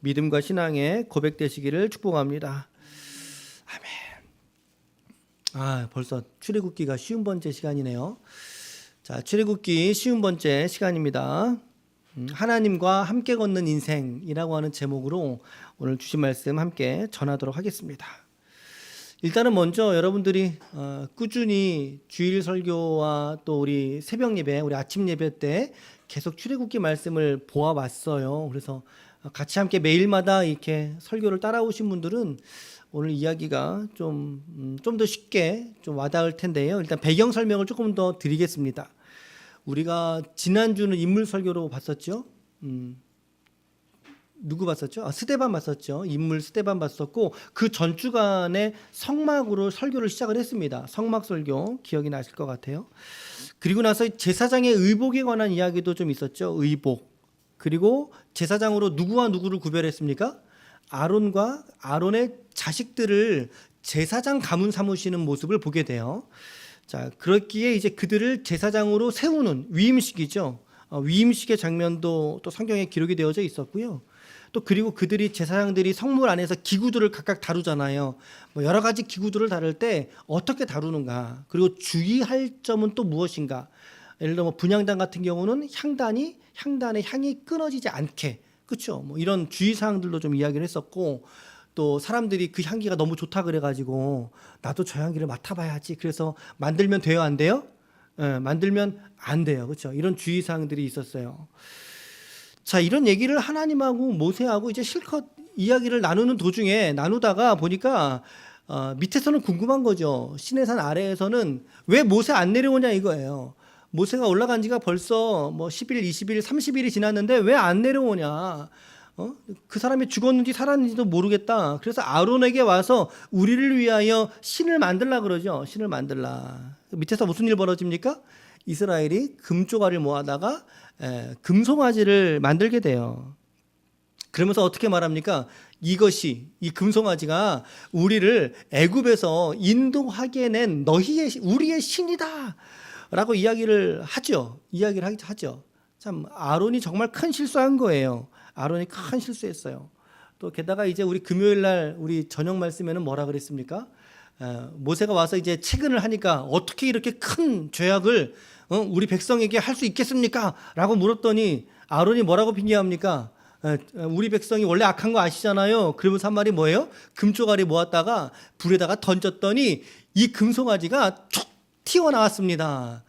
믿음과 신앙의 고백되시기를 축복합니다. 아멘. 벌써 출애굽기가 쉬운 번째 시간이네요. 자, 출애굽기 쉬운 번째 시간입니다. 하나님과 함께 걷는 인생이라고 하는 제목으로 오늘 주신 말씀 함께 전하도록 하겠습니다. 일단은 먼저 여러분들이 꾸준히 주일 설교와 또 우리 새벽 예배, 우리 아침 예배 때 계속 출애굽기 말씀을 보아왔어요. 그래서 같이 함께 매일마다 이렇게 설교를 따라오신 분들은 오늘 이야기가 좀 더 쉽게 좀 와닿을 텐데요. 일단 배경 설명을 조금 더 드리겠습니다. 우리가 지난주는 인물 설교로 봤었죠. 누구 봤었죠? 스데반 봤었죠. 인물 스데반 봤었고 그 전주간에 성막으로 설교를 시작을 했습니다. 성막 설교 기억이 나실 것 같아요. 그리고 나서 제사장의 의복에 관한 이야기도 좀 있었죠. 의복. 그리고 제사장으로 누구와 누구를 구별했습니까? 아론과 아론의 자식들을 제사장 가문 삼으시는 모습을 보게 돼요. 자, 그렇기에 이제 그들을 제사장으로 세우는 위임식이죠. 위임식의 장면도 또 성경에 기록이 되어져 있었고요. 또 그리고 그들이 제사장들이 성물 안에서 기구들을 각각 다루잖아요. 여러 가지 기구들을 다룰 때 어떻게 다루는가, 그리고 주의할 점은 또 무엇인가. 예를 들어 분향단 같은 경우는 향단의 향이 끊어지지 않게, 그렇죠? 이런 주의 사항들도 좀 이야기를 했었고, 또 사람들이 그 향기가 너무 좋다 그래가지고 나도 저 향기를 맡아봐야지. 그래서 만들면 돼요, 안 돼요? 만들면 안 돼요, 그렇죠? 이런 주의 사항들이 있었어요. 자, 이런 얘기를 하나님하고 모세하고 이제 실컷 이야기를 나누는 도중에 나누다가 보니까 밑에서는 궁금한 거죠. 시내산 아래에서는 왜 모세 안 내려오냐 이거예요. 모세가 올라간 지가 벌써 10일, 20일, 30일이 지났는데 왜 안 내려오냐. 그 사람이 죽었는지 살았는지도 모르겠다. 그래서 아론에게 와서 우리를 위하여 신을 만들라 그러죠. 신을 만들라. 밑에서 무슨 일 벌어집니까? 이스라엘이 금조가를 모아다가 금송아지를 만들게 돼요. 그러면서 어떻게 말합니까? 이 금송아지가 우리를 애굽에서 인도하게 낸 우리의 신이다 라고 이야기를 하죠. 참 아론이 정말 큰 실수한 거예요. 아론이 큰 실수했어요. 또 게다가 이제 우리 금요일 날 우리 저녁 말씀에는 뭐라 그랬습니까? 모세가 와서 이제 채근을 하니까 어떻게 이렇게 큰 죄악을 우리 백성에게 할 수 있겠습니까? 라고 물었더니 아론이 뭐라고 핑계합니까? 우리 백성이 원래 악한 거 아시잖아요. 그러면서 한 말이 뭐예요? 금조가리 모았다가 불에다가 던졌더니 이 금송아지가 툭 튀어나왔습니다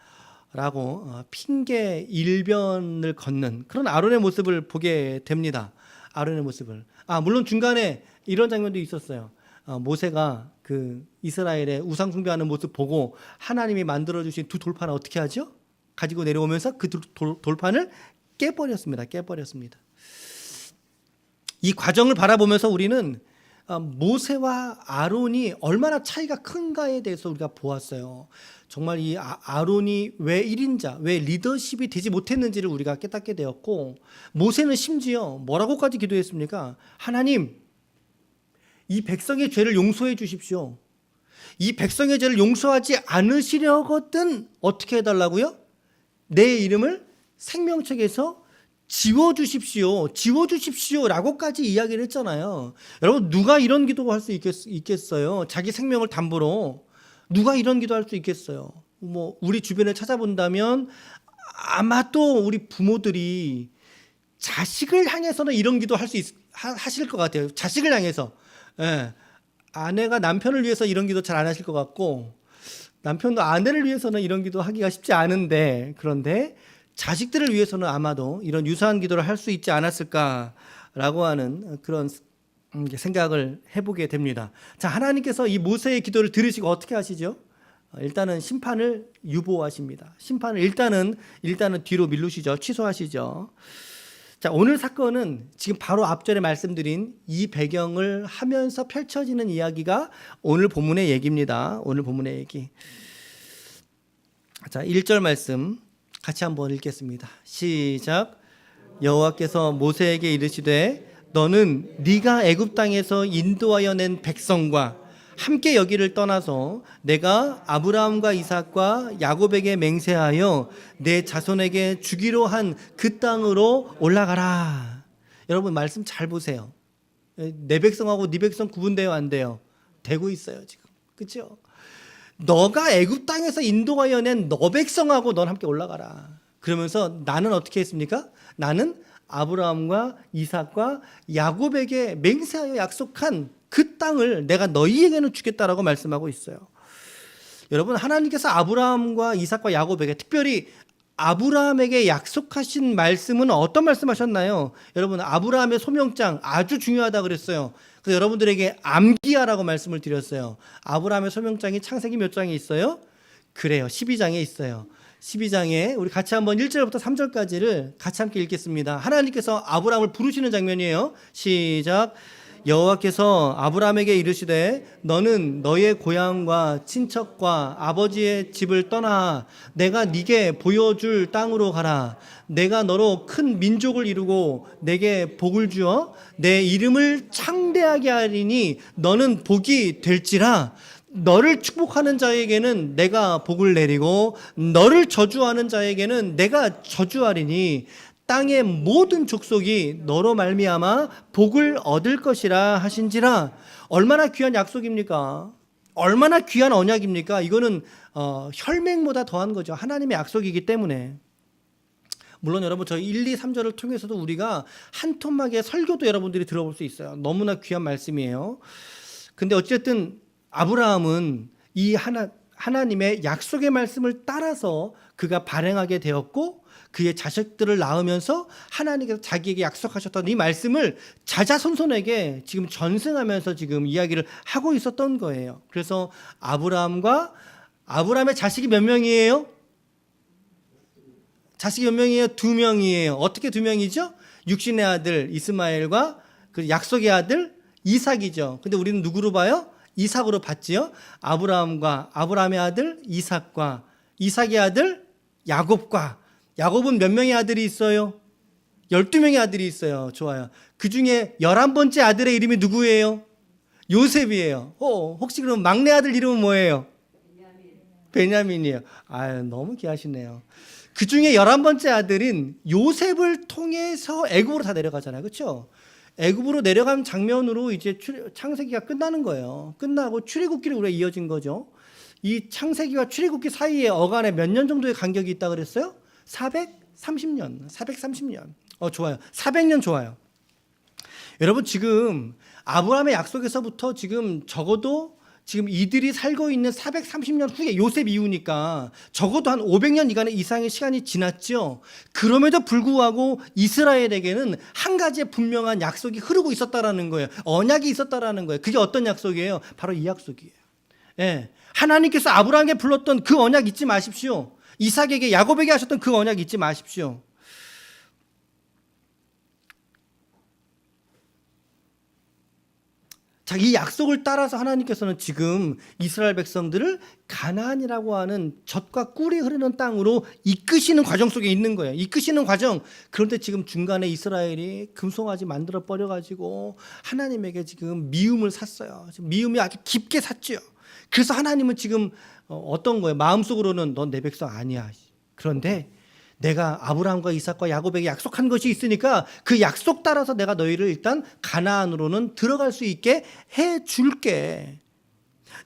라고 핑계 일변을 걷는 그런 아론의 모습을 보게 됩니다. 아론의 모습을. 물론 중간에 이런 장면도 있었어요. 모세가 그 이스라엘의 우상 숭배하는 모습 보고 하나님이 만들어주신 두 돌판을 어떻게 하죠? 가지고 내려오면서 그 돌판을 깨버렸습니다. 이 과정을 바라보면서 우리는 모세와 아론이 얼마나 차이가 큰가에 대해서 우리가 보았어요. 정말 이 아론이 왜 1인자, 왜 리더십이 되지 못했는지를 우리가 깨닫게 되었고, 모세는 심지어 뭐라고까지 기도했습니까? 하나님, 이 백성의 죄를 용서해 주십시오. 이 백성의 죄를 용서하지 않으시려거든 어떻게 해달라고요? 내 이름을 생명책에서 지워주십시오 라고까지 이야기를 했잖아요. 여러분, 누가 이런 기도를 할 수 있겠어요? 자기 생명을 담보로 누가 이런 기도 할 수 있겠어요? 우리 주변을 찾아본다면 아마 또 우리 부모들이 자식을 향해서는 이런 기도 하실 것 같아요. 자식을 향해서. 아내가 남편을 위해서 이런 기도 잘 안 하실 것 같고, 남편도 아내를 위해서는 이런 기도 하기가 쉽지 않은데, 그런데 자식들을 위해서는 아마도 이런 유사한 기도를 할 수 있지 않았을까라고 하는 그런 생각을 해보게 됩니다. 자, 하나님께서 이 모세의 기도를 들으시고 어떻게 하시죠? 일단은 심판을 유보하십니다. 심판을 일단은 뒤로 밀루시죠. 취소하시죠. 자, 오늘 사건은 지금 바로 앞절에 말씀드린 이 배경을 하면서 펼쳐지는 이야기가 오늘 본문의 얘기입니다. 오늘 본문의 얘기. 자, 1절 말씀 같이 한번 읽겠습니다. 시작. 여호와께서 모세에게 이르시되 너는 네가 애굽 땅에서 인도하여 낸 백성과 함께 여기를 떠나서 내가 아브라함과 이삭과 야곱에게 맹세하여 내 자손에게 주기로 한 그 땅으로 올라가라. 여러분 말씀 잘 보세요. 내 백성하고 네 백성 구분돼요, 안 돼요? 되고 있어요, 지금. 그렇죠? 너가 애굽 땅에서 인도하여 낸 너 백성하고 넌 함께 올라가라. 그러면서 나는 어떻게 했습니까? 나는 아브라함과 이삭과 야곱에게 맹세하여 약속한 그 땅을 내가 너희에게는 주겠다라고 말씀하고 있어요. 여러분, 하나님께서 아브라함과 이삭과 야곱에게, 특별히 아브라함에게 약속하신 말씀은 어떤 말씀하셨나요? 여러분, 아브라함의 소명장 아주 중요하다 그랬어요. 그래서 여러분들에게 암기하라고 말씀을 드렸어요. 아브라함의 소명장이 창세기 몇 장에 있어요? 그래요, 12장에 있어요. 12장에 우리 같이 한번 1절부터 3절까지를 같이 함께 읽겠습니다. 하나님께서 아브라함을 부르시는 장면이에요. 시작. 여호와께서 아브라함에게 이르시되 너는 너의 고향과 친척과 아버지의 집을 떠나 내가 네게 보여줄 땅으로 가라. 내가 너로 큰 민족을 이루고 내게 복을 주어 내 이름을 창대하게 하리니 너는 복이 될지라. 너를 축복하는 자에게는 내가 복을 내리고 너를 저주하는 자에게는 내가 저주하리니 땅의 모든 족속이 너로 말미암아 복을 얻을 것이라 하신지라. 얼마나 귀한 약속입니까? 얼마나 귀한 언약입니까? 이거는 혈맹보다 더한 거죠. 하나님의 약속이기 때문에. 물론 여러분, 저희 1, 2, 3절을 통해서도 우리가 한 토막의 설교도 여러분들이 들어볼 수 있어요. 너무나 귀한 말씀이에요. 근데 어쨌든 아브라함은 이 하나님의 약속의 말씀을 따라서 그가 발행하게 되었고, 그의 자식들을 낳으면서 하나님께서 자기에게 약속하셨던 이 말씀을 자자손손에게 지금 전승하면서 지금 이야기를 하고 있었던 거예요. 그래서 아브라함의 자식이 몇 명이에요? 자식이 몇 명이에요? 2명이에요. 어떻게 2명이죠? 육신의 아들 이스마엘과 그 약속의 아들 이삭이죠. 근데 우리는 누구로 봐요? 이삭으로 봤지요. 아브라함의 아들 이삭과 이삭의 아들 야곱과. 야곱은 몇 명의 아들이 있어요? 12명의 아들이 있어요. 좋아요. 그 중에 11번째 아들의 이름이 누구예요? 요셉이에요. 혹시 그럼 막내 아들 이름은 뭐예요? 베냐민이에요. 아유, 너무 귀하시네요. 그 중에 11번째 아들인 요셉을 통해서 애굽으로 다 내려가잖아요. 그렇죠? 애굽으로 내려간 장면으로 이제 창세기가 끝나는 거예요. 끝나고 출애굽기로 우리가 이어진 거죠. 이 창세기와 출애굽기 사이에 어간에 몇 년 정도의 간격이 있다 그랬어요? 430년. 좋아요. 400년 좋아요. 여러분, 지금 아브라함의 약속에서부터 지금 적어도 지금 이들이 살고 있는 430년 후에 요셉 이후니까 적어도 한 500년 이상의 시간이 지났죠. 그럼에도 불구하고 이스라엘에게는 한 가지의 분명한 약속이 흐르고 있었다라는 거예요. 언약이 있었다라는 거예요. 그게 어떤 약속이에요? 바로 이 약속이에요. 예. 하나님께서 아브라함에게 불렀던 그 언약 잊지 마십시오. 이삭에게, 야곱에게 하셨던 그 언약 잊지 마십시오. 자, 이 약속을 따라서 하나님께서는 지금 이스라엘 백성들을 가나안이라고 하는 젖과 꿀이 흐르는 땅으로 이끄시는 과정 속에 있는 거예요. 이끄시는 과정. 그런데 지금 중간에 이스라엘이 금송아지 만들어 버려가지고 하나님에게 지금 미움을 샀어요. 지금 미움이 아주 깊게 샀죠. 그래서 하나님은 지금 어떤 거예요? 마음속으로는 넌 내 백성 아니야. 그런데 내가 아브라함과 이삭과 야곱에게 약속한 것이 있으니까 그 약속 따라서 내가 너희를 일단 가나안으로는 들어갈 수 있게 해줄게.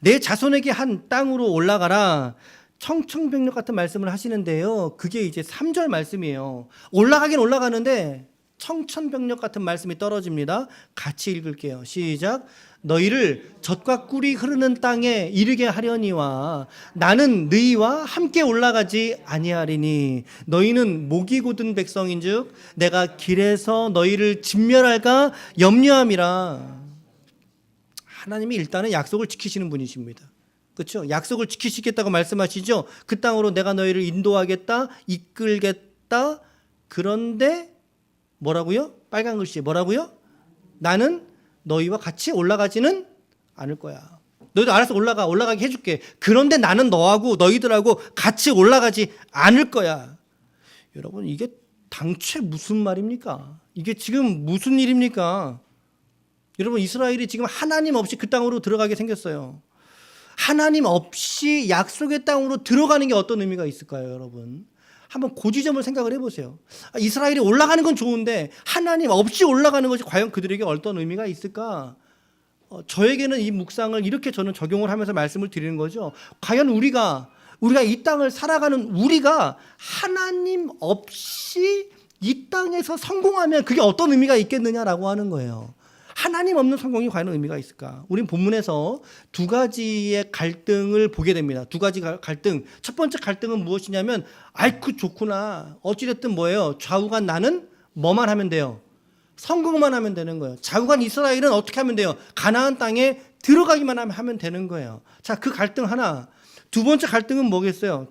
내 자손에게 한 땅으로 올라가라. 청청병력 같은 말씀을 하시는데요. 그게 이제 3절 말씀이에요. 올라가긴 올라가는데 청천벽력 같은 말씀이 떨어집니다. 같이 읽을게요. 시작. 너희를 젖과 꿀이 흐르는 땅에 이르게 하려니와 나는 너희와 함께 올라가지 아니하리니 너희는 목이 곧은 백성인즉 내가 길에서 너희를 진멸할까 염려함이라. 하나님이 일단은 약속을 지키시는 분이십니다. 그렇죠? 약속을 지키시겠다고 말씀하시죠. 그 땅으로 내가 너희를 인도하겠다, 이끌겠다. 그런데 뭐라고요? 빨간 글씨 뭐라고요? 나는 너희와 같이 올라가지는 않을 거야. 너희도 알아서 올라가게 해줄게. 그런데 나는 너하고 너희들하고 같이 올라가지 않을 거야. 여러분, 이게 당최 무슨 말입니까? 이게 지금 무슨 일입니까? 여러분, 이스라엘이 지금 하나님 없이 그 땅으로 들어가게 생겼어요. 하나님 없이 약속의 땅으로 들어가는 게 어떤 의미가 있을까요, 여러분? 한번 그 지점을 생각을 해보세요. 이스라엘이 올라가는 건 좋은데 하나님 없이 올라가는 것이 과연 그들에게 어떤 의미가 있을까? 저에게는 이 묵상을 이렇게 저는 적용을 하면서 말씀을 드리는 거죠. 과연 우리가 이 땅을 살아가는 우리가 하나님 없이 이 땅에서 성공하면 그게 어떤 의미가 있겠느냐라고 하는 거예요. 하나님 없는 성공이 과연 의미가 있을까? 우린 본문에서 두 가지의 갈등을 보게 됩니다. 두 가지 갈등. 첫 번째 갈등은 무엇이냐면 아이쿠 좋구나. 어찌됐든 뭐예요? 좌우간 나는 뭐만 하면 돼요? 성공만 하면 되는 거예요. 좌우간 이스라엘은 어떻게 하면 돼요? 가나안 땅에 들어가기만 하면 되는 거예요. 자, 그 갈등 하나. 두 번째 갈등은 뭐겠어요?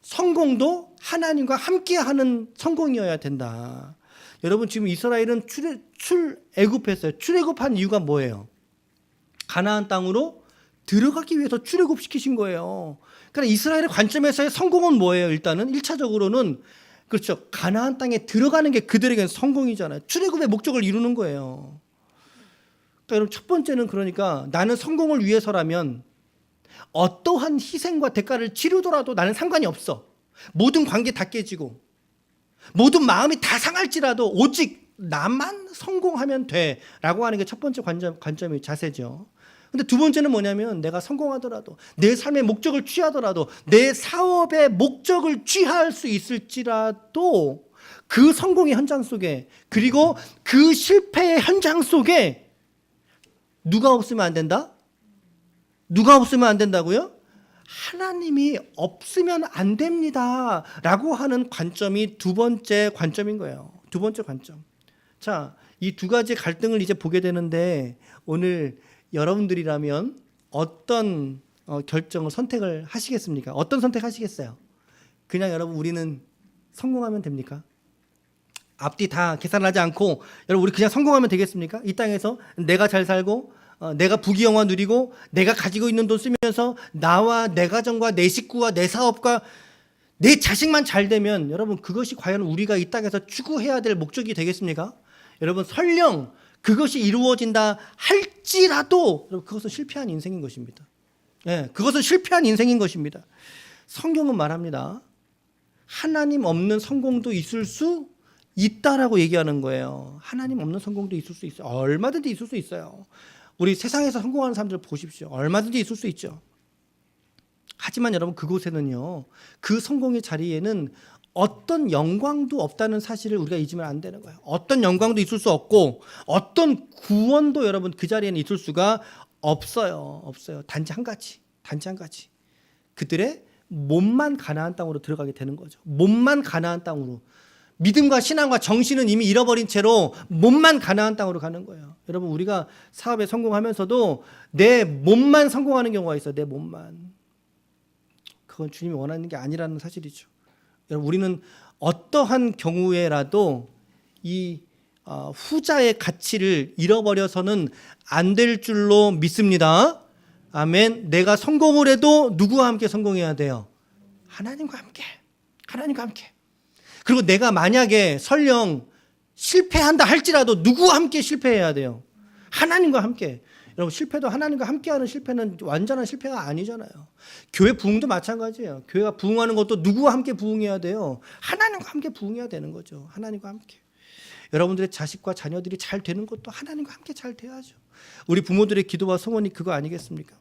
성공도 하나님과 함께하는 성공이어야 된다. 여러분 지금 이스라엘은 출애굽했어요. 출애굽한 이유가 뭐예요? 가나안 땅으로 들어가기 위해서 출애굽시키신 거예요. 그러니까 이스라엘의 관점에서의 성공은 뭐예요? 일단은 1차적으로는 그렇죠. 가나안 땅에 들어가는 게 그들에게는 성공이잖아요. 출애굽의 목적을 이루는 거예요. 그러니까 여러분 첫 번째는 그러니까 나는 성공을 위해서라면 어떠한 희생과 대가를 치르더라도 나는 상관이 없어. 모든 관계 다 깨지고 모든 마음이 다 상할지라도 오직 나만 성공하면 돼라고 하는 게 첫 번째 관점의 자세죠. 근데 두 번째는 뭐냐면 내가 성공하더라도 내 삶의 목적을 취하더라도 내 사업의 목적을 취할 수 있을지라도 그 성공의 현장 속에 그리고 그 실패의 현장 속에 누가 없으면 안 된다? 누가 없으면 안 된다고요? 하나님이 없으면 안 됩니다 라고 하는 관점이 두 번째 관점인 거예요. 두 번째 관점. 자, 이 두 가지 갈등을 이제 보게 되는데 오늘 여러분들이라면 어떤 결정을 선택을 하시겠습니까? 어떤 선택하시겠어요? 그냥 여러분 우리는 성공하면 됩니까? 앞뒤 다 계산하지 않고 여러분 우리 그냥 성공하면 되겠습니까? 이 땅에서 내가 잘 살고 내가 부귀영화 누리고 내가 가지고 있는 돈 쓰면서 나와 내 가정과 내 식구와 내 사업과 내 자식만 잘 되면 여러분 그것이 과연 우리가 이 땅에서 추구해야 될 목적이 되겠습니까? 여러분 설령 그것이 이루어진다 할지라도 여러분 그것은 실패한 인생인 것입니다. 예, 그것은 실패한 인생인 것입니다. 성경은 말합니다. 하나님 없는 성공도 있을 수 있다라고 얘기하는 거예요. 하나님 없는 성공도 있을 수 있어요. 얼마든지 있을 수 있어요. 우리 세상에서 성공하는 사람들 보십시오. 얼마든지 있을 수 있죠. 하지만 여러분 그곳에는요. 그 성공의 자리에는 어떤 영광도 없다는 사실을 우리가 잊으면 안 되는 거예요. 어떤 영광도 있을 수 없고 어떤 구원도 여러분 그 자리에는 있을 수가 없어요. 단지 한 가지. 그들의 몸만 가나안 땅으로 들어가게 되는 거죠. 몸만 가나안 땅으로. 믿음과 신앙과 정신은 이미 잃어버린 채로 몸만 가나안 땅으로 가는 거예요. 여러분 우리가 사업에 성공하면서도 내 몸만 성공하는 경우가 있어요. 내 몸만. 그건 주님이 원하는 게 아니라는 사실이죠. 여러분 우리는 어떠한 경우에라도 이 후자의 가치를 잃어버려서는 안 될 줄로 믿습니다. 아멘. 내가 성공을 해도 누구와 함께 성공해야 돼요? 하나님과 함께. 그리고 내가 만약에 설령 실패한다 할지라도 누구와 함께 실패해야 돼요? 하나님과 함께. 여러분 실패도 하나님과 함께하는 실패는 완전한 실패가 아니잖아요. 교회 부흥도 마찬가지예요. 교회가 부흥하는 것도 누구와 함께 부흥해야 돼요? 하나님과 함께 부흥해야 되는 거죠. 하나님과 함께. 여러분들의 자식과 자녀들이 잘 되는 것도 하나님과 함께 잘 돼야죠. 우리 부모들의 기도와 소원이 그거 아니겠습니까?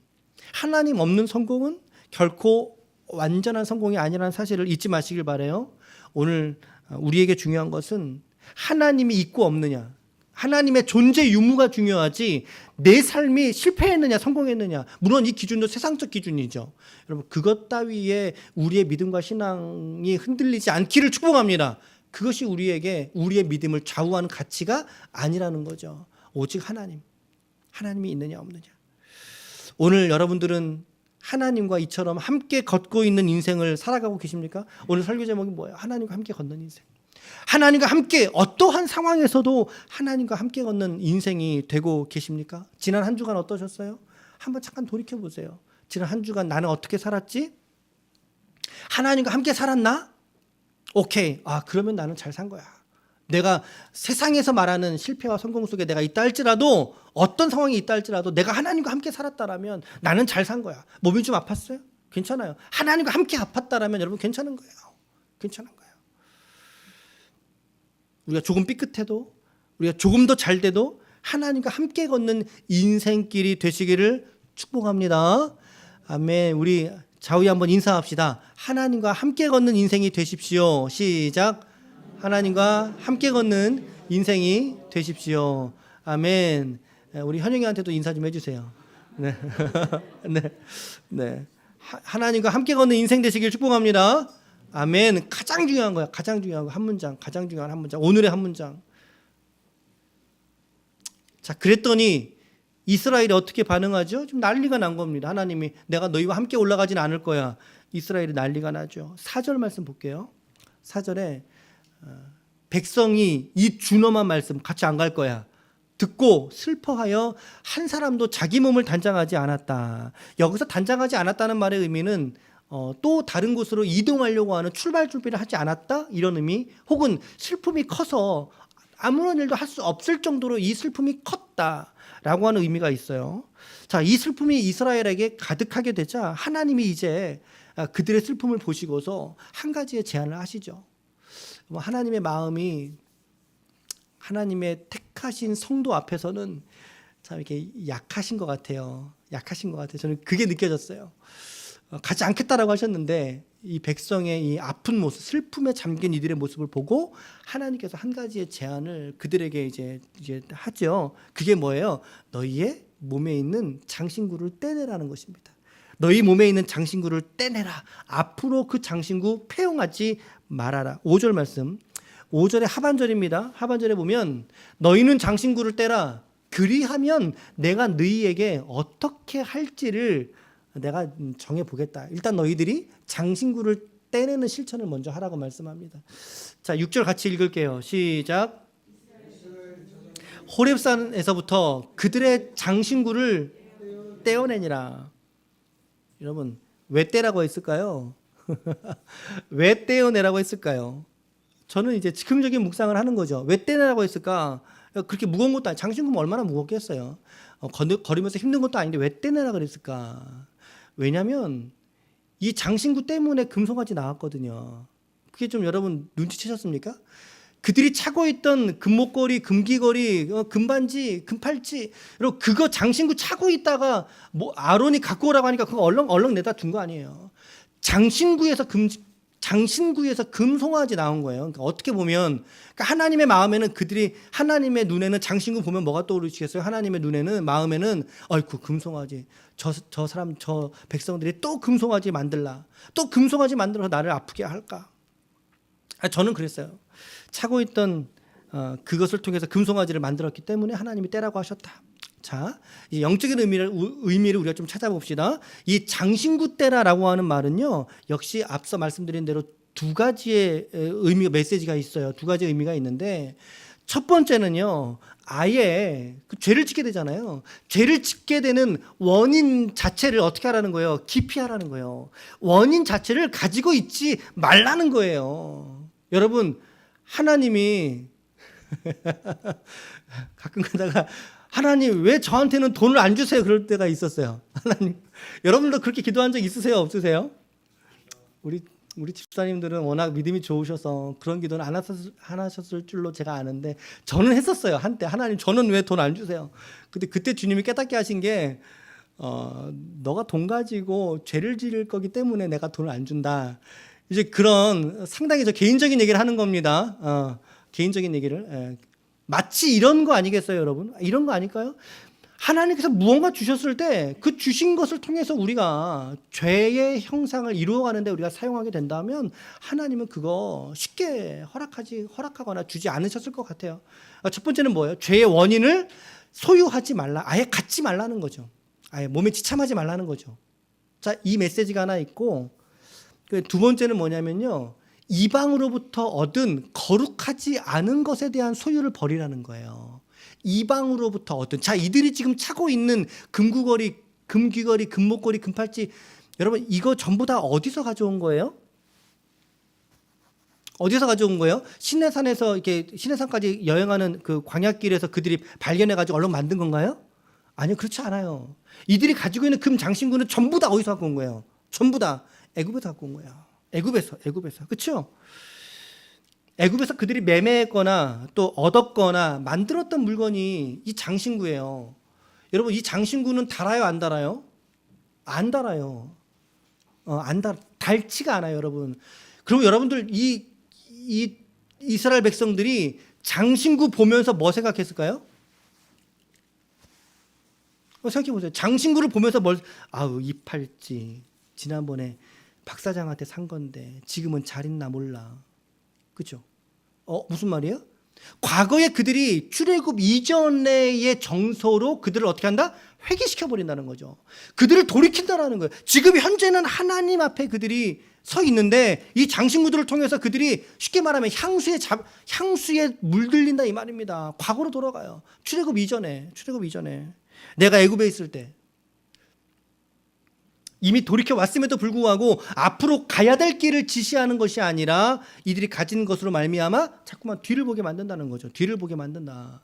하나님 없는 성공은 결코 완전한 성공이 아니라는 사실을 잊지 마시길 바라요. 오늘 우리에게 중요한 것은 하나님이 있고 없느냐, 하나님의 존재 유무가 중요하지 내 삶이 실패했느냐 성공했느냐, 물론 이 기준도 세상적 기준이죠. 여러분 그것 따위에 우리의 믿음과 신앙이 흔들리지 않기를 축복합니다. 그것이 우리의 믿음을 좌우하는 가치가 아니라는 거죠. 오직 하나님이 있느냐 없느냐. 오늘 여러분들은 하나님과 이처럼 함께 걷고 있는 인생을 살아가고 계십니까? 오늘 설교 제목이 뭐예요? 하나님과 함께 걷는 인생. 하나님과 함께 어떠한 상황에서도 하나님과 함께 걷는 인생이 되고 계십니까? 지난 한 주간 어떠셨어요? 한번 잠깐 돌이켜 보세요. 지난 한 주간 나는 어떻게 살았지? 하나님과 함께 살았나? 오케이. 그러면 나는 잘 산 거야. 내가 세상에서 말하는 실패와 성공 속에 내가 있다 할지라도 어떤 상황이 있다 할지라도 내가 하나님과 함께 살았다라면 나는 잘 산 거야. 몸이 좀 아팠어요? 괜찮아요. 하나님과 함께 아팠다라면 여러분 괜찮은 거예요. 괜찮은 거예요. 우리가 조금 삐끗해도, 우리가 조금 더 잘 돼도 하나님과 함께 걷는 인생길이 되시기를 축복합니다. 아멘. 우리 좌우에 한번 인사합시다. 하나님과 함께 걷는 인생이 되십시오. 시작. 하나님과 함께 걷는 인생이 되십시오. 아멘. 우리 현영이한테도 인사 좀 해주세요. 네. 네. 네. 하나님과 함께 걷는 인생 되시길 축복합니다. 아멘. 가장 중요한 거야. 가장 중요한 거 한 문장. 가장 중요한 한 문장. 오늘의 한 문장. 자, 그랬더니 이스라엘이 어떻게 반응하죠? 좀 난리가 난 겁니다. 하나님이 내가 너희와 함께 올라가진 않을 거야. 이스라엘이 난리가 나죠. 4절 말씀 볼게요. 4절에 백성이 이 준엄한 말씀 같이 안 갈 거야. 듣고 슬퍼하여 한 사람도 자기 몸을 단장하지 않았다. 여기서 단장하지 않았다는 말의 의미는 또 다른 곳으로 이동하려고 하는 출발 준비를 하지 않았다 이런 의미, 혹은 슬픔이 커서 아무런 일도 할 수 없을 정도로 이 슬픔이 컸다라고 하는 의미가 있어요. 자, 이 슬픔이 이스라엘에게 가득하게 되자 하나님이 이제 그들의 슬픔을 보시고서 한 가지의 제안을 하시죠. 하나님의 마음이 하나님의 택하신 성도 앞에서는 참 이렇게 약하신 것 같아요. 약하신 것 같아요. 저는 그게 느껴졌어요. 가지 않겠다라고 하셨는데 이 백성의 이 아픈 모습, 슬픔에 잠긴 이들의 모습을 보고 하나님께서 한 가지의 제안을 그들에게 이제 하죠. 그게 뭐예요? 너희의 몸에 있는 장신구를 떼내라는 것입니다. 너희 몸에 있는 장신구를 떼내라. 앞으로 그 장신구 패용하지 말아라. 5절 말씀. 5절의 하반절입니다. 하반절에 보면 너희는 장신구를 떼라. 그리하면 내가 너희에게 어떻게 할지를 내가 정해보겠다. 일단 너희들이 장신구를 떼내는 실천을 먼저 하라고 말씀합니다. 자, 6절 같이 읽을게요. 시작. 호렙산에서부터 그들의 장신구를 떼어내니라. 여러분, 왜 떼라고 했을까요? 왜 떼어내라고 했을까요? 저는 이제 즉흥적인 묵상을 하는 거죠. 왜 떼내라고 했을까? 그렇게 무거운 것도 아니고, 장신구면 얼마나 무겁겠어요. 걸으면서 힘든 것도 아닌데 왜 떼내라 그랬을까? 왜냐하면 이 장신구 때문에 금송아지 나왔거든요. 그게 좀 여러분 눈치채셨습니까? 그들이 차고 있던 금목걸이, 금귀걸이, 금반지, 금팔찌, 그리고 그거 장신구 차고 있다가 뭐 아론이 갖고 오라고 하니까 그거 얼렁 내다 둔 거 아니에요. 장신구에서 금송아지 나온 거예요. 그러니까 어떻게 보면 그러니까 하나님의 마음에는 그들이 하나님의 눈에는 장신구 보면 뭐가 떠오르시겠어요? 하나님의 눈에는 마음에는 아이고 금송아지 저 사람 저 백성들이 또 금송아지 만들라. 또 금송아지 만들어서 나를 아프게 할까? 저는 그랬어요. 차고 있던 그것을 통해서 금송아지를 만들었기 때문에 하나님이 떼라고 하셨다. 자, 이제 영적인 의미를 우리가 좀 찾아봅시다. 이 장신구 떼라라고 하는 말은요, 역시 앞서 말씀드린 대로 두 가지의 의미가 메시지가 있어요. 두 가지 의미가 있는데 첫 번째는요, 아예 그 죄를 짓게 되잖아요. 죄를 짓게 되는 원인 자체를 어떻게 하라는 거예요? 기피하라는 거예요. 원인 자체를 가지고 있지 말라는 거예요. 여러분, 하나님이 가끔 가다가 하나님 왜 저한테는 돈을 안 주세요? 그럴 때가 있었어요. 하나님, 여러분도 그렇게 기도한 적 있으세요? 없으세요? 우리 집사님들은 워낙 믿음이 좋으셔서 그런 기도는 안 하셨을 줄로 제가 아는데 저는 했었어요. 한때 하나님 저는 왜 돈 안 주세요? 근데 그때 주님이 깨닫게 하신 게 너가 돈 가지고 죄를 지을 거기 때문에 내가 돈을 안 준다. 이제 그런 상당히 저 개인적인 얘기를 하는 겁니다. 개인적인 얘기를. 마치 이런 거 아니겠어요, 여러분? 이런 거 아닐까요? 하나님께서 무언가 주셨을 때 그 주신 것을 통해서 우리가 죄의 형상을 이루어가는데 우리가 사용하게 된다면 하나님은 그거 쉽게 허락하거나 주지 않으셨을 것 같아요. 첫 번째는 뭐예요? 죄의 원인을 소유하지 말라. 아예 갖지 말라는 거죠. 아예 몸에 지참하지 말라는 거죠. 자, 이 메시지가 하나 있고, 두 번째는 뭐냐면요, 이방으로부터 얻은 거룩하지 않은 것에 대한 소유를 버리라는 거예요. 이방으로부터 얻은, 자, 이들이 지금 차고 있는 금구걸이, 금귀걸이, 금목걸이, 금팔찌, 여러분 이거 전부 다 어디서 가져온 거예요? 어디서 가져온 거예요? 시내산에서 이렇게 시내산까지 여행하는 그 광야길에서 그들이 발견해 가지고 얼른 만든 건가요? 아니요, 그렇지 않아요. 이들이 가지고 있는 금 장신구는 전부 다 어디서 갖고 온 거예요? 전부 다 애굽에서 갖고 온 거예요. 애굽에서. 그렇죠? 애굽에서 그들이 매매했거나 또 얻었거나 만들었던 물건이 이 장신구예요. 여러분, 이 장신구는 달아요, 안 달아요? 안 달아요. 달지가 않아요, 여러분. 그럼 여러분들 이 이스라엘 백성들이 장신구 보면서 뭐 생각했을까요? 생각해 보세요. 장신구를 보면서 아우, 이 팔찌 지난번에 박 사장한테 산 건데 지금은 잘 있나 몰라. 그죠? 무슨 말이에요? 과거에 그들이 출애굽 이전의 정서로 그들을 어떻게 한다? 회개시켜 버린다는 거죠. 그들을 돌이킨다라는 거예요. 지금 현재는 하나님 앞에 그들이 서 있는데 이 장신구들을 통해서 그들이 쉽게 말하면 향수에 물들린다 이 말입니다. 과거로 돌아가요. 출애굽 이전에 내가 애굽에 있을 때 이미 돌이켜 왔음에도 불구하고 앞으로 가야 될 길을 지시하는 것이 아니라 이들이 가진 것으로 말미암아 자꾸만 뒤를 보게 만든다는 거죠. 뒤를 보게 만든다.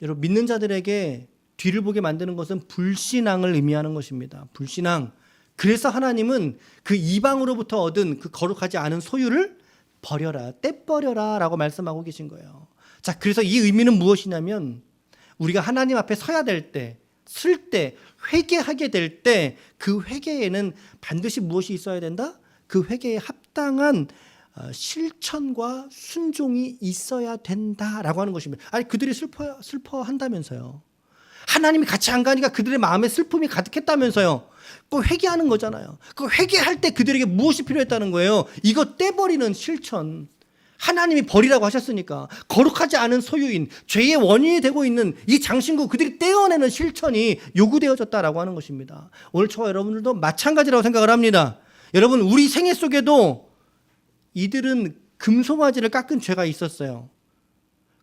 여러분, 믿는 자들에게 뒤를 보게 만드는 것은 불신앙을 의미하는 것입니다. 불신앙. 그래서 하나님은 그 이방으로부터 얻은 그 거룩하지 않은 소유를 버려라, 떼버려라 라고 말씀하고 계신 거예요. 자, 그래서 이 의미는 무엇이냐면 우리가 하나님 앞에 서야 될 때, 쓸 때, 회개하게 될 때 그 회개에는 반드시 무엇이 있어야 된다? 그 회개에 합당한 실천과 순종이 있어야 된다라고 하는 것입니다. 아니, 그들이 슬퍼한다면서요. 하나님이 같이 안 가니까 그들의 마음에 슬픔이 가득했다면서요. 그 회개하는 거잖아요. 그 회개할 때 그들에게 무엇이 필요했다는 거예요? 이거 떼버리는 실천. 하나님이 버리라고 하셨으니까 거룩하지 않은 소유인, 죄의 원인이 되고 있는 이 장신구 그들이 떼어내는 실천이 요구되어졌다라고 하는 것입니다. 오늘 저와 여러분들도 마찬가지라고 생각을 합니다. 여러분, 우리 생애 속에도 이들은 금송아지를 깎은 죄가 있었어요.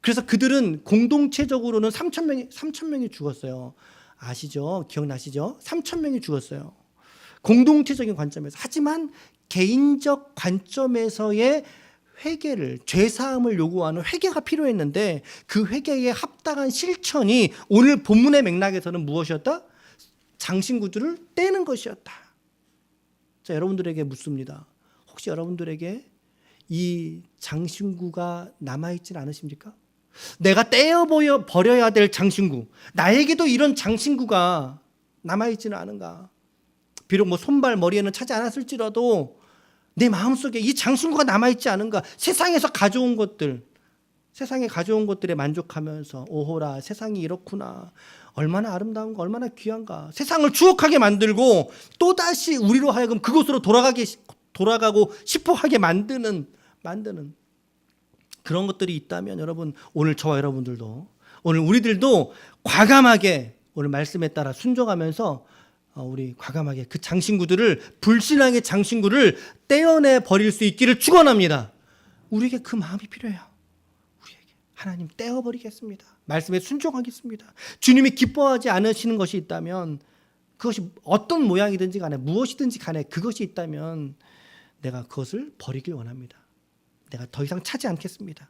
그래서 그들은 공동체적으로는 3,000명이 죽었어요. 아시죠? 기억나시죠? 3,000명이 죽었어요. 공동체적인 관점에서. 하지만 개인적 관점에서의 회개를, 죄사함을 요구하는 회개가 필요했는데 그 회개에 합당한 실천이 오늘 본문의 맥락에서는 무엇이었다? 장신구들을 떼는 것이었다. 자, 여러분들에게 묻습니다. 혹시 여러분들에게 이 장신구가 남아있진 않으십니까? 내가 떼어버려야 될 장신구, 나에게도 이런 장신구가 남아있지는 않은가? 비록 손발 머리에는 차지 않았을지라도 내 마음속에 이 장신구가 남아있지 않은가? 세상에 가져온 것들에 만족하면서 오호라, 세상이 이렇구나, 얼마나 아름다운가, 얼마나 귀한가, 세상을 추억하게 만들고 또다시 우리로 하여금 그곳으로 돌아가고 싶어하게 만드는 그런 것들이 있다면 여러분, 오늘 저와 여러분들도, 오늘 우리들도 과감하게 오늘 말씀에 따라 순종하면서 우리 과감하게 그 장신구들을, 불신앙의 장신구를 떼어내 버릴 수 있기를 축원합니다. 우리에게 그 마음이 필요해요. 우리에게 하나님 떼어버리겠습니다. 말씀에 순종하겠습니다. 주님이 기뻐하지 않으시는 것이 있다면, 그것이 어떤 모양이든지 간에 무엇이든지 간에 그것이 있다면 내가 그것을 버리길 원합니다. 내가 더 이상 차지 않겠습니다.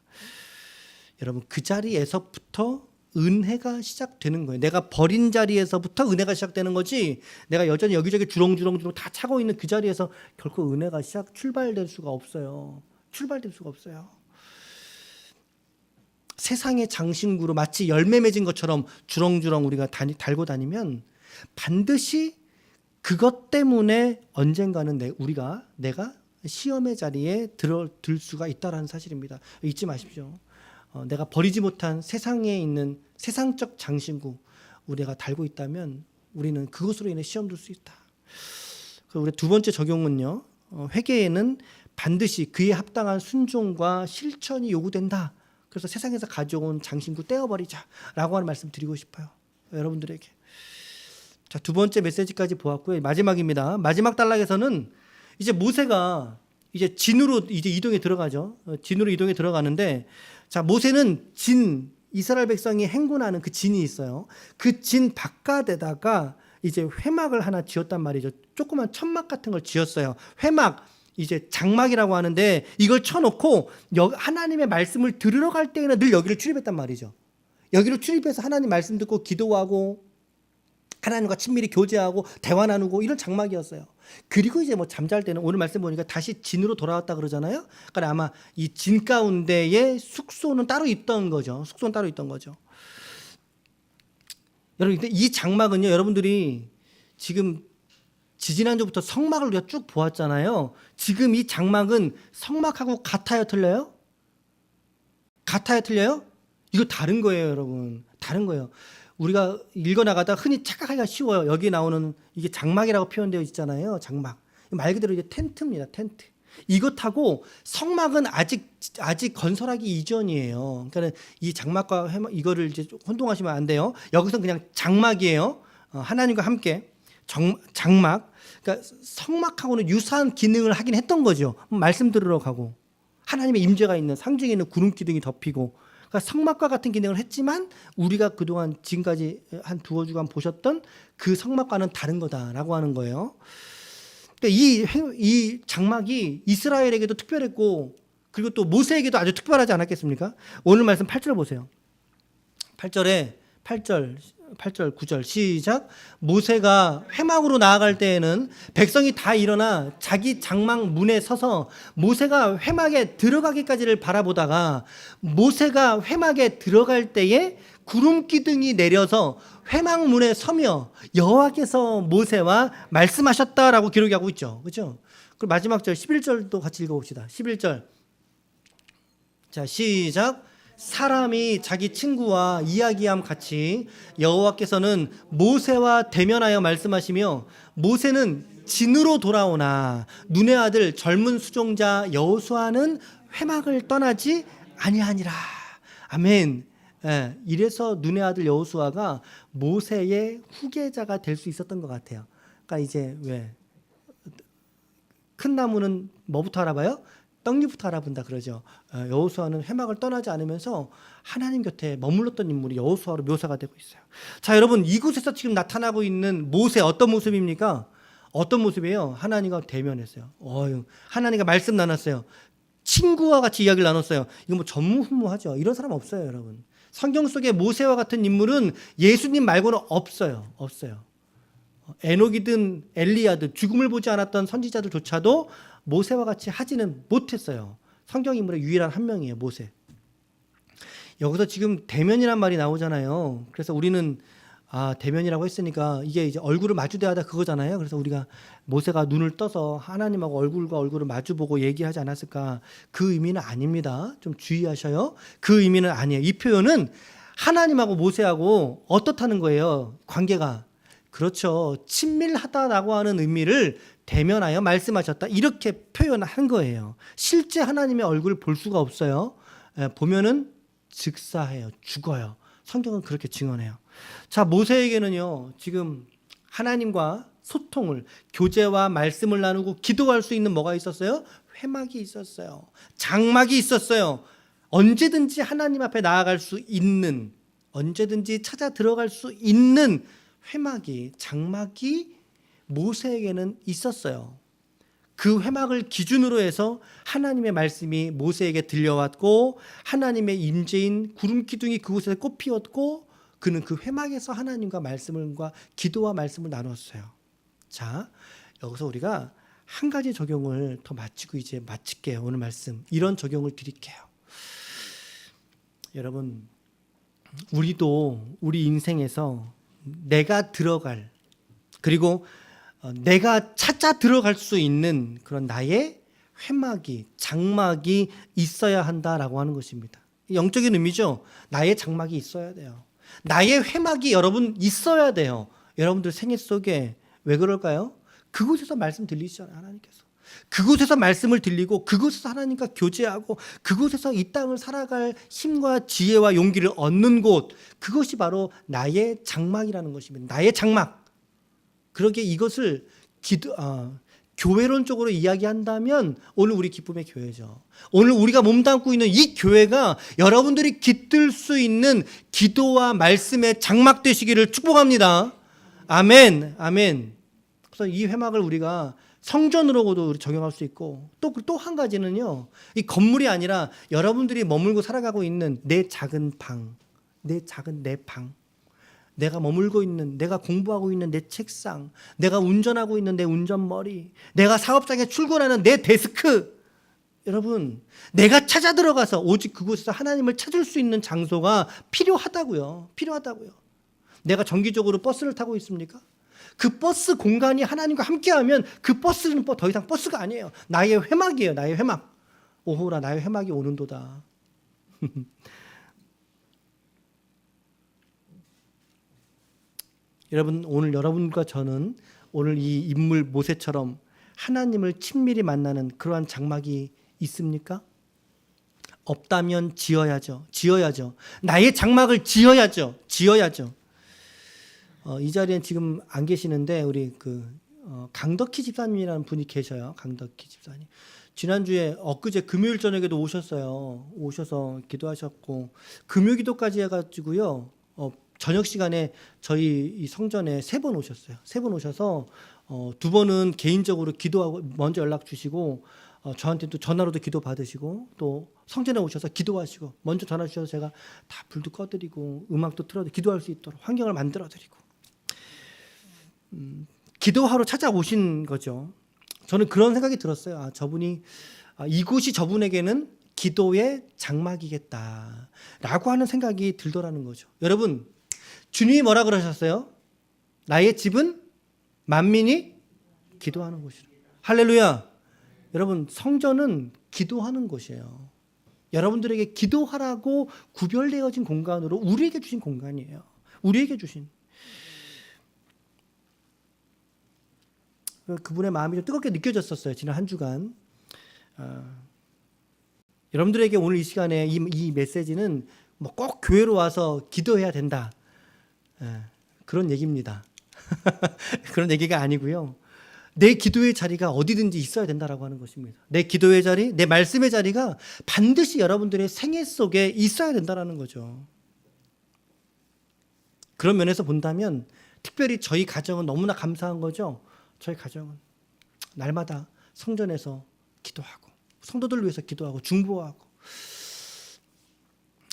여러분, 그 자리에서부터 은혜가 시작되는 거예요. 내가 버린 자리에서부터 은혜가 시작되는 거지, 내가 여전히 여기저기 주렁주렁 다 차고 있는 그 자리에서 결코 은혜가 출발될 수가 없어요. 세상의 장신구로 마치 열매 맺은 것처럼 주렁주렁 우리가 달고 다니면 반드시 그것 때문에 언젠가는 내가 시험의 자리에 들 수가 있다는 사실입니다. 잊지 마십시오. 내가 버리지 못한 세상에 있는 세상적 장신구 우리가 달고 있다면 우리는 그것으로 인해 시험 들 수 있다. 우리 두 번째 적용은요, 회개에는 반드시 그에 합당한 순종과 실천이 요구된다. 그래서 세상에서 가져온 장신구 떼어버리자라고 하는 말씀 드리고 싶어요, 여러분들에게. 자, 두 번째 메시지까지 보았고요. 마지막입니다. 마지막 단락에서는 이제 모세가 이제 진으로 이동에 들어가죠. 진으로 이동에 들어가는데, 자, 모세는 이스라엘 백성이 행군하는 그 진이 있어요. 그 진 바깥에다가 이제 회막을 하나 지었단 말이죠. 조그만 천막 같은 걸 지었어요. 회막, 이제 장막이라고 하는데 이걸 쳐놓고 하나님의 말씀을 들으러 갈 때에는 늘 여기를 출입했단 말이죠. 여기를 출입해서 하나님 말씀 듣고 기도하고 하나님과 친밀히 교제하고 대화 나누고 이런 장막이었어요. 그리고 이제 뭐 잠잘 때는 오늘 말씀 보니까 다시 진으로 돌아왔다 그러잖아요. 그러니까 아마 이 진 가운데에 숙소는 따로 있던 거죠. 숙소는 따로 있던 거죠. 여러분, 근데 이 장막은요, 여러분들이 지금 지지난주부터 성막을 우리가 쭉 보았잖아요. 지금 이 장막은 성막하고 같아요, 틀려요? 같아요, 틀려요? 이거 다른 거예요, 여러분. 다른 거예요. 우리가 읽어나가다 흔히 착각하기가 쉬워요. 여기 나오는 이게 장막이라고 표현되어 있잖아요. 장막. 말 그대로 이제 텐트입니다. 텐트. 이것하고 성막은 아직 건설하기 이전이에요. 그러니까 이 장막과 이거를 이제 혼동하시면 안 돼요. 여기서 그냥 장막이에요. 하나님과 함께 장막. 그러니까 성막하고는 유사한 기능을 하긴 했던 거죠. 말씀 들으러 가고 하나님의 임재가 있는 상징에 있는 구름 기둥이 덮이고. 그러니까 성막과 같은 기능을 했지만 우리가 그동안 지금까지 한 두어 주간 보셨던 그 성막과는 다른 거다라고 하는 거예요. 그러니까 이 장막이 이스라엘에게도 특별했고 그리고 또 모세에게도 아주 특별하지 않았겠습니까? 오늘 말씀 8절 보세요. 8절 9절 시작. 모세가 회막으로 나아갈 때에는 백성이 다 일어나 자기 장막 문에 서서 모세가 회막에 들어가기까지를 바라보다가 모세가 회막에 들어갈 때에 구름 기둥이 내려서 회막 문에 서며 여호와께서 모세와 말씀하셨다라고 기록하고 있죠. 그렇죠? 그리고 마지막 절 11절도 같이 읽어봅시다. 11절. 자, 시작. 사람이 자기 친구와 이야기함 같이 여호와께서는 모세와 대면하여 말씀하시며 모세는 진으로 돌아오나 눈의 아들 젊은 수종자 여호수아는 회막을 떠나지 아니하니라. 아멘. 예, 이래서 눈의 아들 여호수아가 모세의 후계자가 될 수 있었던 것 같아요. 그러니까 이제 왜 큰 나무는 뭐부터 알아봐요? 떡잎부터 알아본다 그러죠. 여호수아는 회막을 떠나지 않으면서 하나님 곁에 머물렀던 인물이 여호수아로 묘사가 되고 있어요. 자, 여러분, 이곳에서 지금 나타나고 있는 모세 어떤 모습입니까? 어떤 모습이에요? 하나님과 대면했어요. 하나님과 말씀 나눴어요. 친구와 같이 이야기를 나눴어요. 이거 뭐 전무후무하죠. 이런 사람 없어요, 여러분. 성경 속에 모세와 같은 인물은 예수님 말고는 없어요. 에녹이든 엘리야든 죽음을 보지 않았던 선지자들조차도 모세와 같이 하지는 못했어요. 성경 인물의 유일한 한 명이에요, 모세. 여기서 지금 대면이란 말이 나오잖아요. 그래서 우리는 대면이라고 했으니까 이게 이제 얼굴을 마주대하다 그거잖아요. 그래서 우리가 모세가 눈을 떠서 하나님하고 얼굴과 얼굴을 마주보고 얘기하지 않았을까? 그 의미는 아닙니다. 좀 주의하셔요. 그 의미는 아니에요. 이 표현은 하나님하고 모세하고 어떻다는 거예요, 관계가. 그렇죠. 친밀하다라고 하는 의미를 대면하여 말씀하셨다. 이렇게 표현한 거예요. 실제 하나님의 얼굴을 볼 수가 없어요. 보면은 즉사해요. 죽어요. 성경은 그렇게 증언해요. 자, 모세에게는요, 지금 하나님과 소통을, 교제와 말씀을 나누고 기도할 수 있는 뭐가 있었어요? 회막이 있었어요. 장막이 있었어요. 언제든지 하나님 앞에 나아갈 수 있는, 언제든지 찾아 들어갈 수 있는 회막이, 장막이 모세에게는 있었어요. 그 회막을 기준으로 해서 하나님의 말씀이 모세에게 들려왔고 하나님의 임재인 구름 기둥이 그곳에 꽃피었고 그는 그 회막에서 하나님과 말씀과 기도와 말씀을 나눴어요. 자, 여기서 우리가 한 가지 적용을 더 마치고 이제 마칠게요. 오늘 말씀 이런 적용을 드릴게요. 여러분, 우리도 우리 인생에서 내가 들어갈, 그리고 내가 찾아 들어갈 수 있는 그런 나의 회막이, 장막이 있어야 한다라고 하는 것입니다. 영적인 의미죠. 나의 장막이 있어야 돼요. 나의 회막이 여러분 있어야 돼요. 여러분들 생애 속에 왜 그럴까요? 그곳에서 말씀 들리시잖아요, 하나님께서. 그곳에서 말씀을 들리고 그곳에서 하나님과 교제하고 그곳에서 이 땅을 살아갈 힘과 지혜와 용기를 얻는 곳, 그것이 바로 나의 장막이라는 것입니다. 나의 장막. 그러기에 이것을 교회론적으로 이야기한다면 오늘 우리 기쁨의 교회죠. 오늘 우리가 몸담고 있는 이 교회가 여러분들이 깃들 수 있는 기도와 말씀의 장막 되시기를 축복합니다. 아멘, 아멘. 그래서 이 회막을 우리가 성전으로도 적용할 수 있고 또 한 가지는요, 이 건물이 아니라 여러분들이 머물고 살아가고 있는 내 작은 방, 내 방, 내가 머물고 있는, 내가 공부하고 있는 내 책상, 내가 운전하고 있는 내 운전머리, 내가 사업장에 출근하는 내 데스크, 여러분, 내가 찾아 들어가서 오직 그곳에서 하나님을 찾을 수 있는 장소가 필요하다고요. 필요하다고요. 내가 정기적으로 버스를 타고 있습니까? 그 버스 공간이 하나님과 함께하면 그 버스는 더 이상 버스가 아니에요. 나의 회막이에요. 나의 회막. 오호라 나의 회막이 오는도다. 여러분, 오늘 여러분과 저는 오늘 이 인물 모세처럼 하나님을 친밀히 만나는 그러한 장막이 있습니까? 없다면 지어야죠. 지어야죠. 나의 장막을 지어야죠. 지어야죠. 이 자리엔 지금 안 계시는데 우리 강덕희 집사님이라는 분이 계셔요. 강덕희 집사님. 지난주에 엊그제 금요일 저녁에도 오셨어요. 오셔서 기도하셨고 금요기도까지 해가지고요. 저녁 시간에 저희 이 성전에 3번 오셨어요. 3번 오셔서 2번은 개인적으로 기도하고 먼저 연락 주시고 저한테 또 전화로도 기도 받으시고 또 성전에 오셔서 기도하시고 먼저 전화 주셔서 제가 다 불도 꺼드리고 음악도 틀어드리고 기도할 수 있도록 환경을 만들어드리고 기도하러 찾아오신 거죠. 저는 그런 생각이 들었어요. 저분이 이곳이 저분에게는 기도의 장막이겠다라고 하는 생각이 들더라는 거죠. 여러분, 주님이 뭐라 그러셨어요? 나의 집은 만민이 기도하는 곳이라. 할렐루야. 여러분, 성전은 기도하는 곳이에요. 여러분들에게 기도하라고 구별되어진 공간으로 우리에게 주신 공간이에요. 우리에게 주신. 그분의 마음이 좀 뜨겁게 느껴졌었어요. 지난 한 주간. 여러분들에게 오늘 이 시간에 이 메시지는 뭐 꼭 교회로 와서 기도해야 된다. 그런 얘기입니다. 그런 얘기가 아니고요. 내 기도의 자리가 어디든지 있어야 된다라고 하는 것입니다. 내 기도의 자리, 내 말씀의 자리가 반드시 여러분들의 생애 속에 있어야 된다라는 거죠. 그런 면에서 본다면 특별히 저희 가정은 너무나 감사한 거죠. 저희 가정은 날마다 성전에서 기도하고 성도들을 위해서 기도하고 중보하고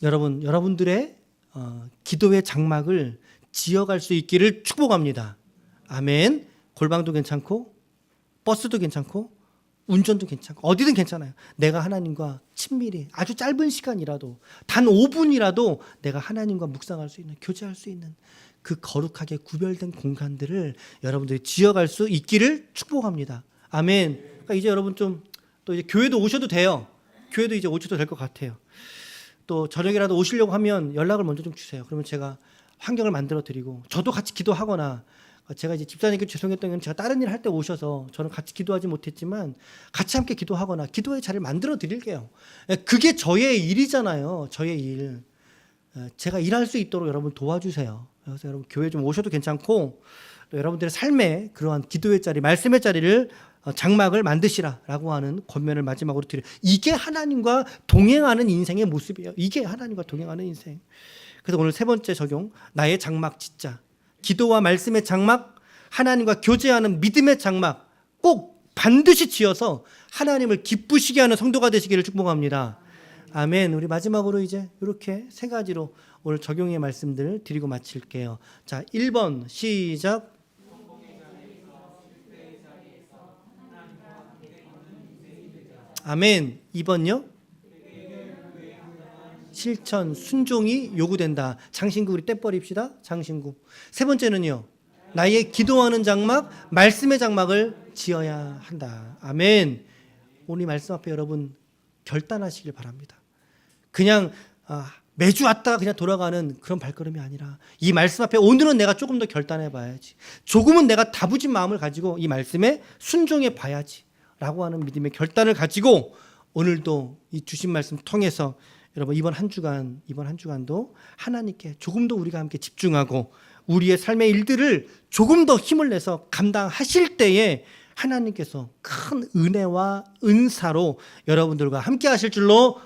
여러분들의 기도의 장막을 지어갈 수 있기를 축복합니다. 아멘. 골방도 괜찮고 버스도 괜찮고 운전도 괜찮고 어디든 괜찮아요. 내가 하나님과 친밀히 아주 짧은 시간이라도 단 5분이라도 내가 하나님과 묵상할 수 있는 교제할 수 있는 그 거룩하게 구별된 공간들을 여러분들이 지어갈 수 있기를 축복합니다. 아멘. 그러니까 이제 여러분 좀 또 이제 교회도 오셔도 돼요. 교회도 이제 오셔도 될 것 같아요. 또 저녁이라도 오시려고 하면 연락을 먼저 좀 주세요. 그러면 제가 환경을 만들어 드리고 저도 같이 기도하거나 제가 이제 집사님께 죄송했던 건 제가 다른 일 할 때 오셔서 저는 같이 기도하지 못했지만 같이 함께 기도하거나 기도의 자리를 만들어 드릴게요. 그게 저의 일이잖아요. 저의 일. 제가 일할 수 있도록 여러분 도와주세요. 그래서 여러분 교회 좀 오셔도 괜찮고 또 여러분들의 삶에 그러한 기도의 자리, 말씀의 자리를 장막을 만드시라라고 하는 권면을 마지막으로 드려요. 이게 하나님과 동행하는 인생의 모습이에요. 이게 하나님과 동행하는 인생. 그래서 오늘 3번째 적용, 나의 장막 짓자. 기도와 말씀의 장막, 하나님과 교제하는 믿음의 장막 꼭 반드시 지어서 하나님을 기쁘시게 하는 성도가 되시기를 축복합니다. 아멘. 우리 마지막으로 이제 이렇게 3가지로 오늘 적용의 말씀들 드리고 마칠게요. 자, 1번 시작. 아멘. 2번요. 실천, 순종이 요구된다. 장신구 우리 떼버립시다. 장신구. 3번째는요. 나의 기도하는 장막, 말씀의 장막을 지어야 한다. 아멘. 오늘 말씀 앞에 여러분 결단하시길 바랍니다. 그냥 매주 왔다가 그냥 돌아가는 그런 발걸음이 아니라 이 말씀 앞에 오늘은 내가 조금 더 결단해 봐야지. 조금은 내가 다부진 마음을 가지고 이 말씀에 순종해 봐야지. 라고 하는 믿음의 결단을 가지고 오늘도 이 주신 말씀 통해서 여러분 이번 한 주간도 하나님께 조금 더 우리가 함께 집중하고 우리의 삶의 일들을 조금 더 힘을 내서 감당하실 때에 하나님께서 큰 은혜와 은사로 여러분들과 함께 하실 줄로